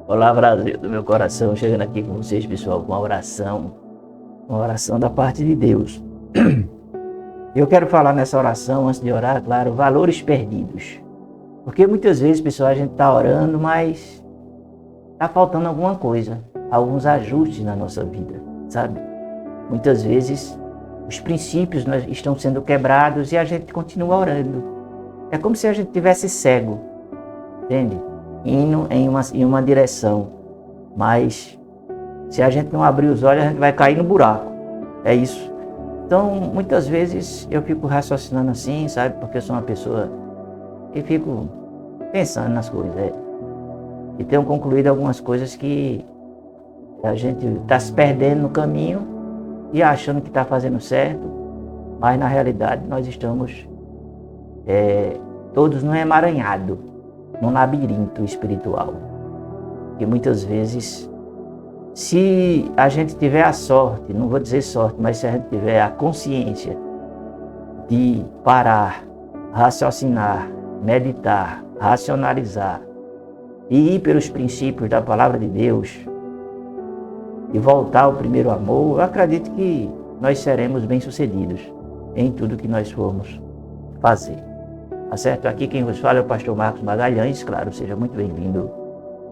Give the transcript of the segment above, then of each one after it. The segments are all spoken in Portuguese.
Olá, Brasil do meu coração, chegando aqui com vocês, pessoal, com uma oração da parte de Deus. Eu quero falar nessa oração, antes de orar, claro, valores perdidos. Porque muitas vezes, pessoal, a gente está orando, mas está faltando alguma coisa, alguns ajustes na nossa vida, sabe? Muitas vezes os princípios estão sendo quebrados e a gente continua orando. É como se a gente tivesse cego, entende? Indo em uma direção, mas se a gente não abrir os olhos, a gente vai cair no buraco. É isso. Então, muitas vezes eu fico raciocinando assim, sabe? Porque eu sou uma pessoa que fico pensando nas coisas. E tenho concluído algumas coisas que a gente está se perdendo no caminho e achando que está fazendo certo, mas na realidade nós estamos todos num emaranhado, num labirinto espiritual. E muitas vezes, se a gente tiver a sorte, não vou dizer sorte, mas se a gente tiver a consciência de parar, raciocinar, meditar, racionalizar e ir pelos princípios da palavra de Deus e voltar ao primeiro amor, eu acredito que nós seremos bem-sucedidos em tudo que nós formos fazer. Tá certo? Aqui quem vos fala é o pastor Marcos Magalhães, claro, seja muito bem-vindo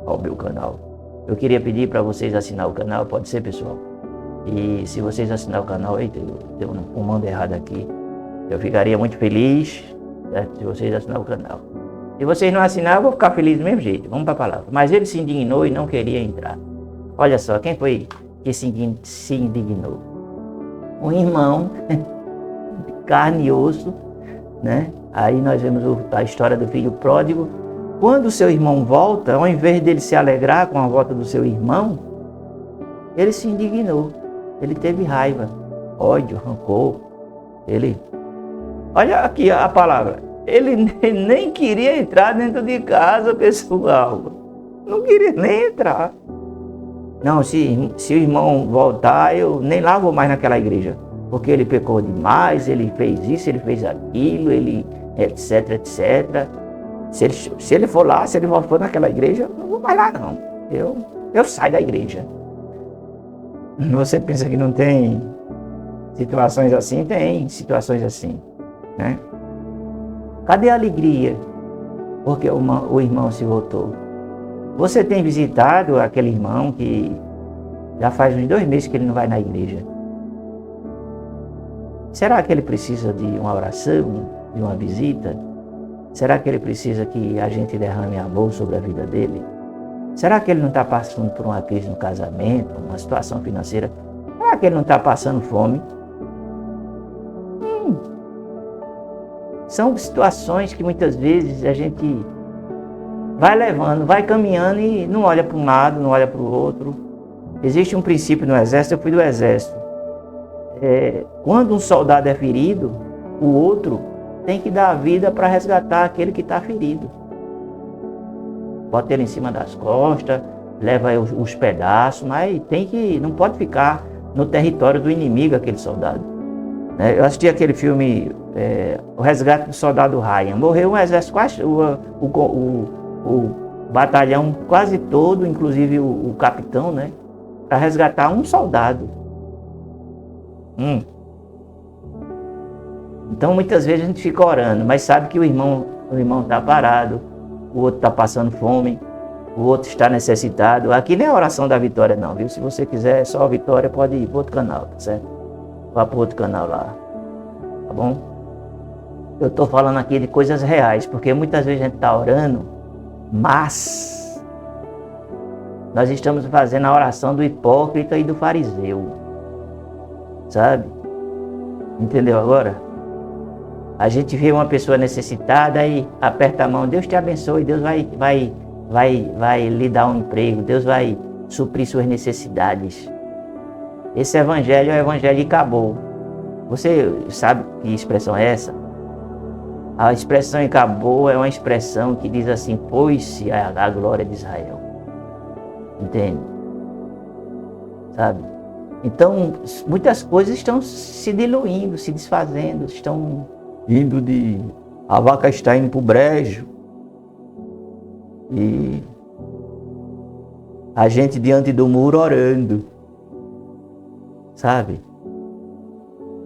ao meu canal. Eu queria pedir para vocês assinar o canal, pode ser, pessoal? E se vocês assinar o canal, eita, eu tenho um comando errado aqui, eu ficaria muito feliz, certo? Se vocês assinar o canal. Se vocês não assinar, eu vou ficar feliz do mesmo jeito, vamos para a palavra. Mas ele se indignou e não queria entrar. Olha só, quem foi que se indignou? Um irmão, de carne e osso, né? Aí nós vemos a história do filho pródigo. Quando o seu irmão volta, ao invés dele se alegrar com a volta do seu irmão, ele se indignou. Ele teve raiva, ódio, rancor. Olha aqui a palavra. Ele nem queria entrar dentro de casa, pessoal. Não queria nem entrar. Não, se o irmão voltar, eu nem lá vou mais naquela igreja. Porque ele pecou demais, ele fez isso, ele fez aquilo, ele etc, etc. Se ele for lá, se ele for naquela igreja, eu não vou mais lá não. Eu saio da igreja. Você pensa que não tem situações assim? Tem situações assim, né? Cadê a alegria? Porque o irmão se voltou. Você tem visitado aquele irmão que já faz uns 2 meses que ele não vai na igreja? Será que ele precisa de uma oração, de uma visita? Será que ele precisa que a gente derrame amor sobre a vida dele? Será que ele não está passando por uma crise no casamento, uma situação financeira? Será que ele não está passando fome? São situações que muitas vezes a gente vai levando, vai caminhando e não olha para um lado, não olha para o outro. Existe um princípio no exército, eu fui do exército. Quando um soldado é ferido, o outro tem que dar a vida para resgatar aquele que está ferido. Bota ele em cima das costas, leva os pedaços, mas não pode ficar no território do inimigo aquele soldado. Eu assisti aquele filme, O Resgate do Soldado Ryan. Morreu um exército, quase o batalhão quase todo, inclusive o capitão, né, para resgatar um soldado. Então muitas vezes a gente fica orando, mas sabe que o irmão está parado, o outro está passando fome, o outro está necessitado. Aqui nem é a oração da vitória não, viu? Se você quiser só a vitória, pode ir para outro canal, tá certo? Vá para outro canal lá, tá bom? Eu estou falando aqui de coisas reais, porque muitas vezes a gente está orando, mas nós estamos fazendo a oração do hipócrita e do fariseu, sabe? Entendeu agora? A gente vê uma pessoa necessitada e aperta a mão, Deus te abençoe, Deus vai lhe dar um emprego, Deus vai suprir suas necessidades. Esse evangelho é o evangelho e acabou. Você sabe que expressão é essa? A expressão acabou é uma expressão que diz assim, pôs-se a glória de Israel. Entende? Sabe? Então, muitas coisas estão se diluindo, se desfazendo, estão indo de... A vaca está indo para o brejo. E A gente diante do muro orando. Sabe?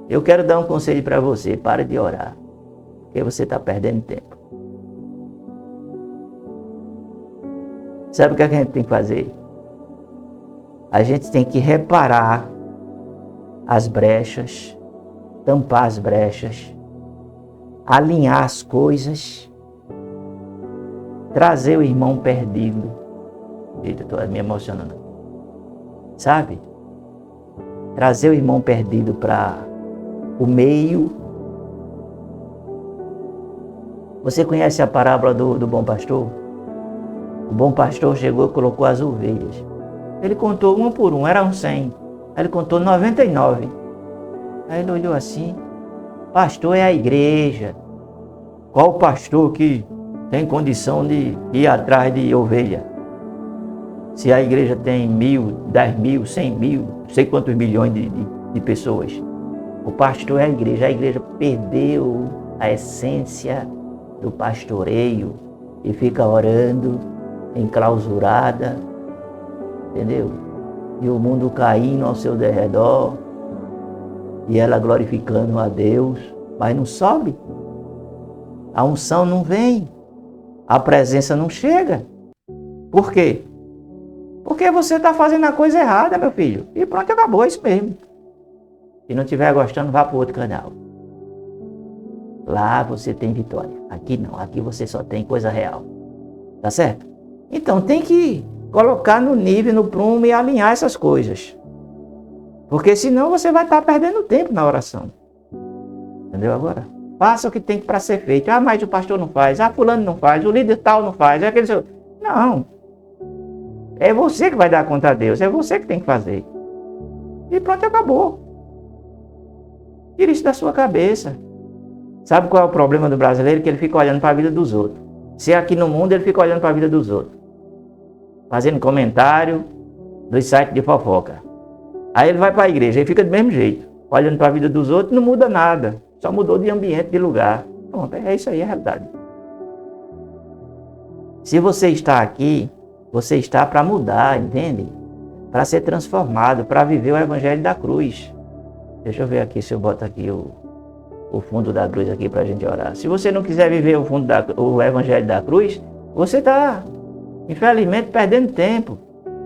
Eu quero dar um conselho para você. Pare de orar. Porque você está perdendo tempo. Sabe o que a gente tem que fazer? A gente tem que reparar as brechas, tampar as brechas, alinhar as coisas, trazer o irmão perdido. Eita, estou me emocionando. Sabe? Trazer o irmão perdido para o meio. Você conhece a parábola do bom pastor? O bom pastor chegou e colocou as ovelhas. Ele contou uma por uma, eram 100. Aí ele contou 99. Aí ele olhou assim: pastor é a igreja. Qual pastor que tem condição de ir atrás de ovelha? Se a igreja tem 1.000, 10.000, 100.000, não sei quantos milhões de pessoas. O pastor é a igreja perdeu a essência do pastoreio e fica orando, enclausurada, entendeu? E o mundo caindo ao seu derredor, e ela glorificando a Deus, mas não sobe. A unção não vem, a presença não chega. Por quê? Porque você está fazendo a coisa errada, meu filho. E pronto, acabou, é isso mesmo. Se não estiver gostando, vá para o outro canal. Lá você tem vitória. Aqui não, aqui você só tem coisa real. Tá certo? Então tem que colocar no nível, no prumo e alinhar essas coisas. Porque senão você vai estar perdendo tempo na oração. Entendeu agora? Faça o que tem para ser feito. Ah, mas o pastor não faz. Ah, fulano não faz. O líder tal não faz. É aquele seu... Não. É você que vai dar conta a Deus. É você que tem que fazer. E pronto, acabou. Tira isso da sua cabeça. Sabe qual é o problema do brasileiro? Que ele fica olhando para a vida dos outros. Se aqui no mundo ele fica olhando para a vida dos outros. Fazendo comentário dos sites de fofoca. Aí ele vai para a igreja e fica do mesmo jeito. Olhando para a vida dos outros, não muda nada. Só mudou de ambiente, de lugar. Pronto, é isso aí, é a realidade. Se você está aqui, você está para mudar, entende? Para ser transformado, para viver o evangelho da cruz. Deixa eu ver aqui se eu boto aqui o fundo da cruz aqui para a gente orar. Se você não quiser viver o evangelho da cruz, você está, infelizmente, perdendo tempo.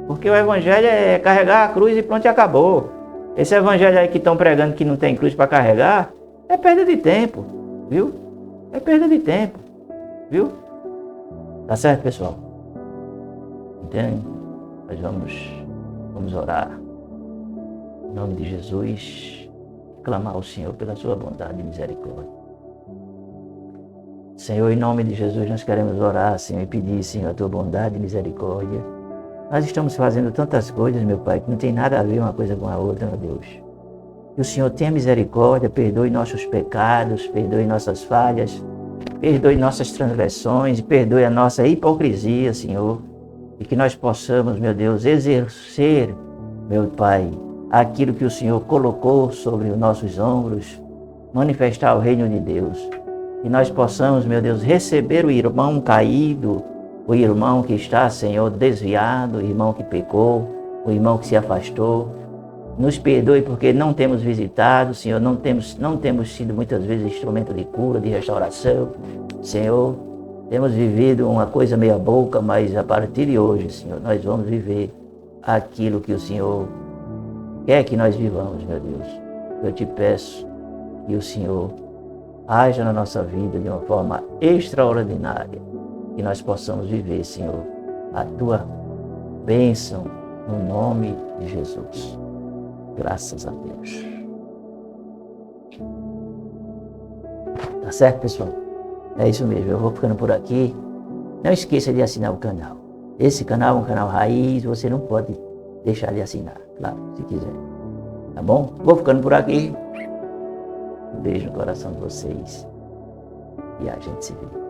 Porque o evangelho é carregar a cruz e pronto, e acabou. Esse evangelho aí que estão pregando que não tem cruz para carregar, é perda de tempo, viu? É perda de tempo, viu? Tá certo, pessoal? Entende? Nós vamos orar. Em nome de Jesus, clamar ao Senhor pela sua bondade e misericórdia. Senhor, em nome de Jesus, nós queremos orar, Senhor, e pedir, Senhor, a tua bondade e misericórdia. Nós estamos fazendo tantas coisas, meu Pai, que não tem nada a ver uma coisa com a outra, meu Deus. Que o Senhor tenha misericórdia, perdoe nossos pecados, perdoe nossas falhas, perdoe nossas transgressões, perdoe a nossa hipocrisia, Senhor. E que nós possamos, meu Deus, exercer, meu Pai, aquilo que o Senhor colocou sobre os nossos ombros, manifestar o reino de Deus. Que nós possamos, meu Deus, receber o irmão caído, o irmão que está, Senhor, desviado, o irmão que pecou, o irmão que se afastou. Nos perdoe porque não temos visitado, Senhor, não temos sido muitas vezes instrumento de cura, de restauração. Senhor, temos vivido uma coisa meia boca, mas a partir de hoje, Senhor, nós vamos viver aquilo que o Senhor quer que nós vivamos, meu Deus. Eu te peço que o Senhor haja na nossa vida de uma forma extraordinária, que nós possamos viver, Senhor, a tua bênção no nome de Jesus. Graças a Deus. Tá certo, pessoal? É isso mesmo, eu vou ficando por aqui. Não esqueça de assinar o canal. Esse canal é um canal raiz, você não pode deixar de assinar, claro, se quiser. Tá bom? Vou ficando por aqui. Um beijo no coração de vocês. E a gente se vê.